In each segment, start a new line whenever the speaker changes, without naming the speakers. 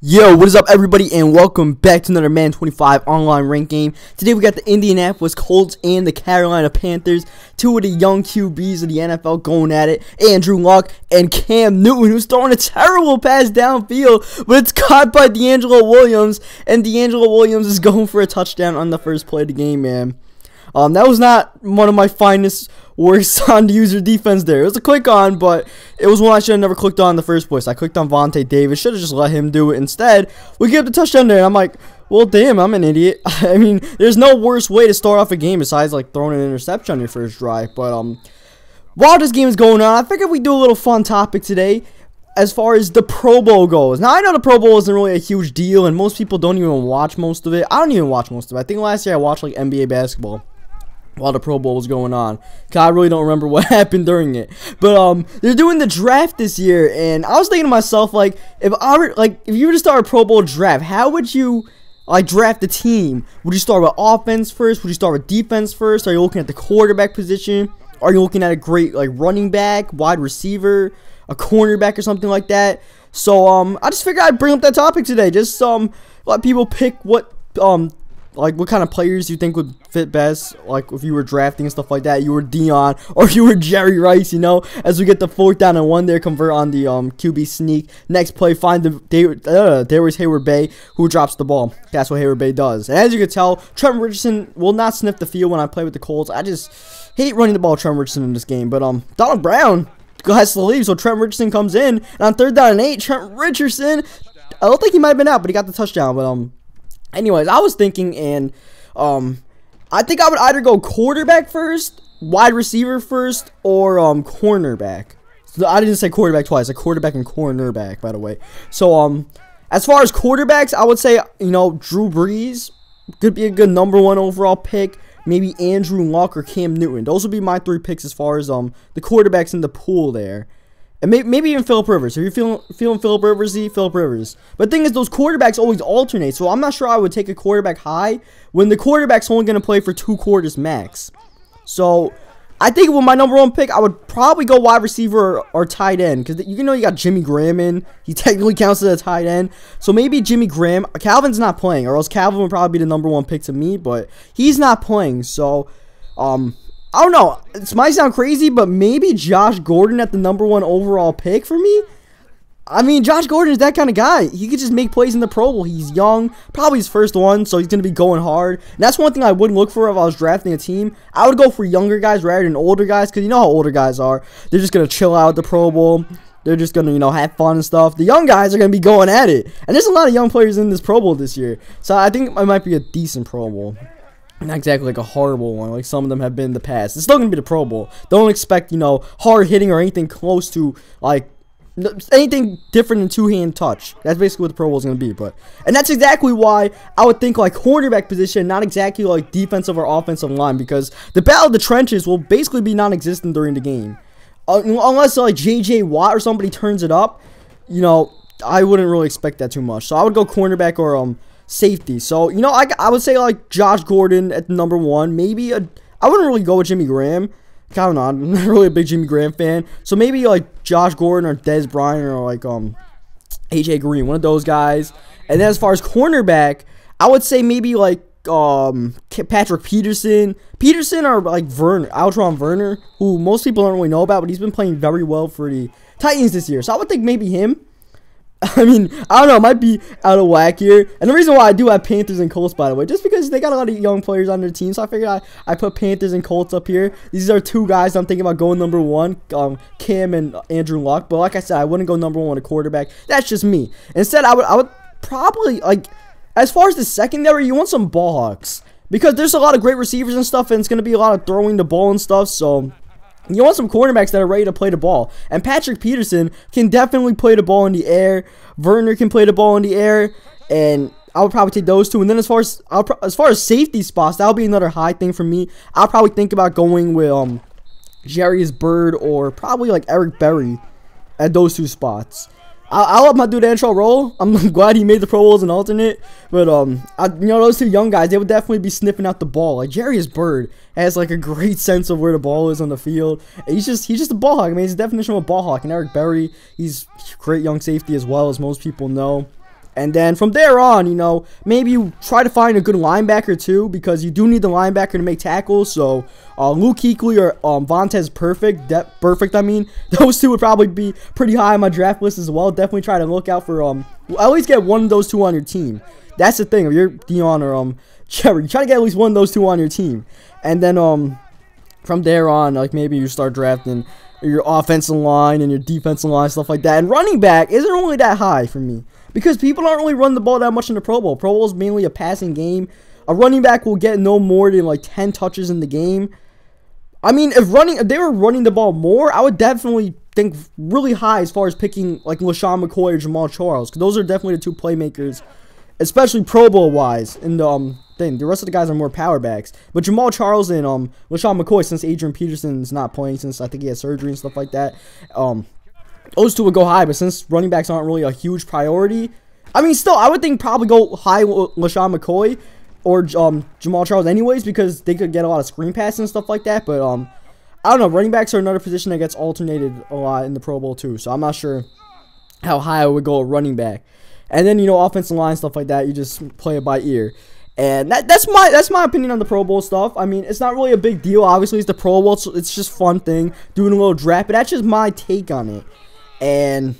Yo, what is up everybody, and welcome back to another Madden 25 online ranked game. Today we got the Indianapolis Colts and the Carolina Panthers, two of the young QBs of the NFL going at it. Andrew Luck and Cam Newton, who's throwing a terrible pass downfield, but it's caught by D'Angelo Williams, and D'Angelo Williams is going for a touchdown on the first play of the game, man. That was not one of my finest works on the user defense there. It was a click on, but it was one I should have never clicked on in the first place. I clicked on Vontae Davis. Should have just let him do it. Instead, we get the touchdown there, and I'm like, well, damn, I'm an idiot. I mean, there's no worse way to start off a game besides, like, throwing an interception on your first drive. But, while this game is going on, I figured we'd do a little fun topic today as far as the Pro Bowl goes. Now, I know the Pro Bowl isn't really a huge deal, and most people don't even watch most of it. I don't even watch most of it. I think last year I watched, like, NBA basketball while the Pro Bowl was going on. I really don't remember what happened during it. But they're doing the draft this year, and I was thinking to myself, like, if you were to start a Pro Bowl draft, how would you draft a team? Would you start with offense first? Would you start with defense first? Are you looking at the quarterback position? Are you looking at a great running back, wide receiver, a cornerback, or something like that? So I just figured I'd bring up that topic today. Just let people pick what what kind of players you think would fit best, like if you were drafting and stuff like that. You were Dion or you were Jerry Rice, you know, as we get the 4th down and 1 there, convert on the QB sneak. Next play, find there was Hayward Bay, who drops the ball. That's what Hayward Bay does. And as you can tell, Trent Richardson will not sniff the field when I play with the Colts. I just hate running the ball with Trent Richardson in this game. But Donald Brown has to leave, so Trent Richardson comes in, and on 3rd down and 8, Trent Richardson, I don't think he might have been out, but he got the touchdown. But anyways, I was thinking, and I think I would either go quarterback first, wide receiver first, or cornerback. So I didn't say quarterback twice. I said quarterback and cornerback, by the way. So as far as quarterbacks, I would say, you know, Drew Brees could be a good #1 overall pick. Maybe Andrew Luck or Cam Newton. Those would be my 3 picks as far as the quarterbacks in the pool there. And maybe even Phillip Rivers. If you're feeling Phillip Rivers-y, Phillip Rivers. But the thing is, those quarterbacks always alternate. So I'm not sure I would take a quarterback high when the quarterback's only going to play for 2 quarters max. So I think with my #1 pick, I would probably go wide receiver or tight end. Because you know you got Jimmy Graham in. He technically counts as a tight end. So maybe Jimmy Graham. Calvin's not playing. Or else Calvin would probably be the #1 pick to me. But he's not playing. So I don't know. This might sound crazy, but maybe Josh Gordon at the #1 overall pick for me. I mean, Josh Gordon is that kind of guy. He could just make plays in the Pro Bowl. He's young, probably his first one, so he's going to be going hard. And that's one thing I would look for if I was drafting a team. I would go for younger guys rather than older guys, because you know how older guys are. They're just going to chill out at the Pro Bowl. They're just going to, you know, have fun and stuff. The young guys are going to be going at it. And there's a lot of young players in this Pro Bowl this year. So I think it might be a decent Pro Bowl. Not exactly like a horrible one, like some of them have been in the past. It's still going to be the Pro Bowl. Don't expect, you know, hard hitting or anything close to, like, anything different than 2-hand touch. That's basically what the Pro Bowl is going to be. And that's exactly why I would think, like, cornerback position, not exactly, like, defensive or offensive line, because the battle of the trenches will basically be non-existent during the game. Unless, like, J.J. Watt or somebody turns it up, you know, I wouldn't really expect that too much. So I would go cornerback or, safety. So, you know, I would say, like, Josh Gordon at the #1. Maybe I wouldn't really go with Jimmy Graham. I don't know. I'm not really a big Jimmy Graham fan. So maybe, like, Josh Gordon or Dez Bryant or, like, AJ Green. One of those guys. And then as far as cornerback, I would say maybe, like, Patrick Peterson. Peterson or, like, Altron Werner, who most people don't really know about, but he's been playing very well for the Titans this year. So I would think maybe him. I mean, I don't know, it might be out of whack here. And the reason why I do have Panthers and Colts, by the way, just because they got a lot of young players on their team. So I figured I put Panthers and Colts up here. These are 2 guys I'm thinking about going #1, Cam and Andrew Luck. But like I said, I wouldn't go #1 a quarterback. That's just me. Instead, I would probably, like, as far as the secondary, you want some ball hawks. Because there's a lot of great receivers and stuff, and it's going to be a lot of throwing the ball and stuff, so you want some cornerbacks that are ready to play the ball. And Patrick Peterson can definitely play the ball in the air. Werner can play the ball in the air. And I would probably take those 2. And then as far as safety spots, that would be another high thing for me. I'll probably think about going with Jarius Byrd or probably like Eric Berry at those 2 spots. I'll let my dude Antro roll. I'm glad he made the Pro Bowl as an alternate. But, you know, those 2 young guys, they would definitely be sniffing out the ball. Like, Jarius Byrd has, like, a great sense of where the ball is on the field. He's just a ball hawk. I mean, he's the definition of a ball hawk. And Eric Berry, he's a great young safety as well, as most people know. And then from there on, you know, maybe you try to find a good linebacker too, because you do need the linebacker to make tackles. So Luke Kuechly or Vontaze Perfect, I mean, those two would probably be pretty high on my draft list as well. Definitely try to look out for at least get one of those two on your team. That's the thing. If you're Dion or Cherry, you try to get at least one of those two on your team. And then from there on, like, maybe you start drafting your offensive line and your defensive line, stuff like that. And running back isn't really that high for me, because people aren't really running the ball that much in the Pro Bowl. Pro Bowl is mainly a passing game. A running back will get no more than like 10 touches in the game. I mean, if they were running the ball more, I would definitely think really high as far as picking like LaShawn McCoy or Jamal Charles, because those are definitely the two playmakers, especially Pro Bowl wise. And the rest of the guys are more power backs. But Jamal Charles and LaShawn McCoy, since Adrian Peterson's not playing, since I think he had surgery and stuff like that, those two would go high. But since running backs aren't really a huge priority, I mean, still, I would think probably go high LaShawn McCoy or Jamal Charles anyways, because they could get a lot of screen passes and stuff like that. But I don't know, running backs are another position that gets alternated a lot in the Pro Bowl too, so I'm not sure how high I would go at running back. And then, you know, offensive line, stuff like that, you just play it by ear. And that's my opinion on the Pro Bowl stuff. I mean, it's not really a big deal. Obviously, it's the Pro Bowl, so it's just fun thing, doing a little draft. But that's just my take on it. And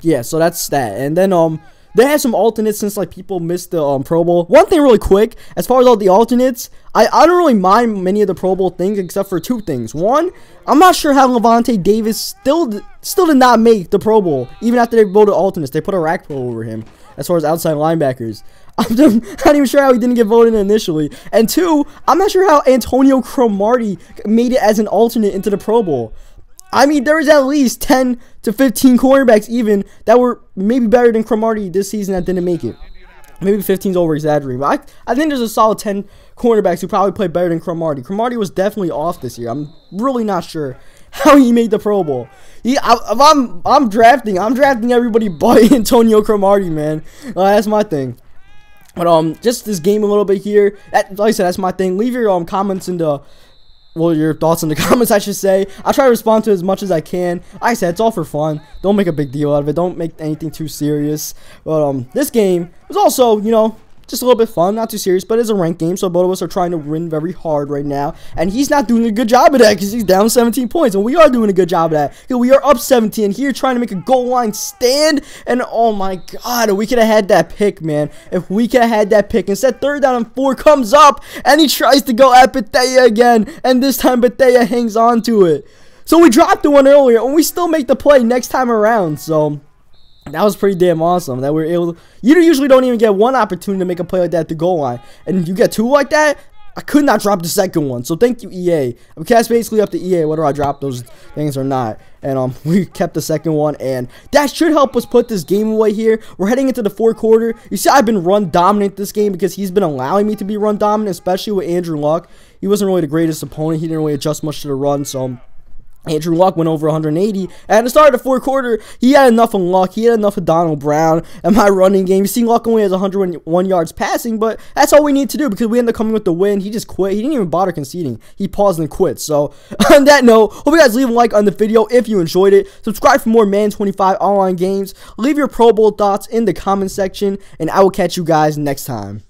yeah, so that's that. And then they have some alternates since like people missed the Pro Bowl. One thing really quick, as far as all the alternates, I don't really mind many of the Pro Bowl things except for two things. One, I'm not sure how Levante Davis still did not make the Pro Bowl, even after they voted alternates. They put a rack pro over him as far as outside linebackers. I'm not even sure how he didn't get voted initially. And two, I'm not sure how Antonio Cromartie made it as an alternate into the Pro Bowl. I mean, there was at least 10 to 15 cornerbacks even that were maybe better than Cromartie this season that didn't make it. Maybe 15's over exaggerating, but I think there's a solid 10 cornerbacks who probably played better than Cromartie. Cromartie was definitely off this year. I'm really not sure how he made the Pro Bowl. If I'm drafting everybody but Antonio Cromartie, man. That's my thing. But just this game a little bit here. Like I said, that's my thing. Leave your comments in the, well, your thoughts in the comments, I should say. I'll try to respond to as much as I can. Like I said, it's all for fun. Don't make a big deal out of it. Don't make anything too serious. But this game was also, you know, just a little bit fun, not too serious, but it's a ranked game, so both of us are trying to win very hard right now. And he's not doing a good job of that because he's down 17 points, and we are doing a good job of that because we are up 17 here trying to make a goal line stand. And oh my god, we could have had that pick, man. If we could have had that pick. Instead, 3rd down and 4 comes up, and he tries to go at Bethea again, and this time Bethea hangs on to it. So we dropped the one earlier, and we still make the play next time around. So that was pretty damn awesome that we were able to. You usually don't even get one opportunity to make a play like that at the goal line, and you get two like that. I could not drop the second one, so thank you, EA. Okay, that's basically up to EA whether I drop those things or not. And we kept the second one, and that should help us put this game away here. We're heading into the fourth quarter. You see, I've been run dominant this game because he's been allowing me to be run dominant, especially with Andrew Luck. He wasn't really the greatest opponent. He didn't really adjust much to the run, so Andrew Luck went over 180. And at the start of the fourth quarter, he had enough of Luck. He had enough of Donald Brown and my running game. You see, Luck only has 101 yards passing, but that's all we need to do because we ended up coming with the win. He just quit. He didn't even bother conceding. He paused and quit. So, on that note, hope you guys leave a like on the video if you enjoyed it. Subscribe for more Madden 25 online games. Leave your Pro Bowl thoughts in the comment section, and I will catch you guys next time.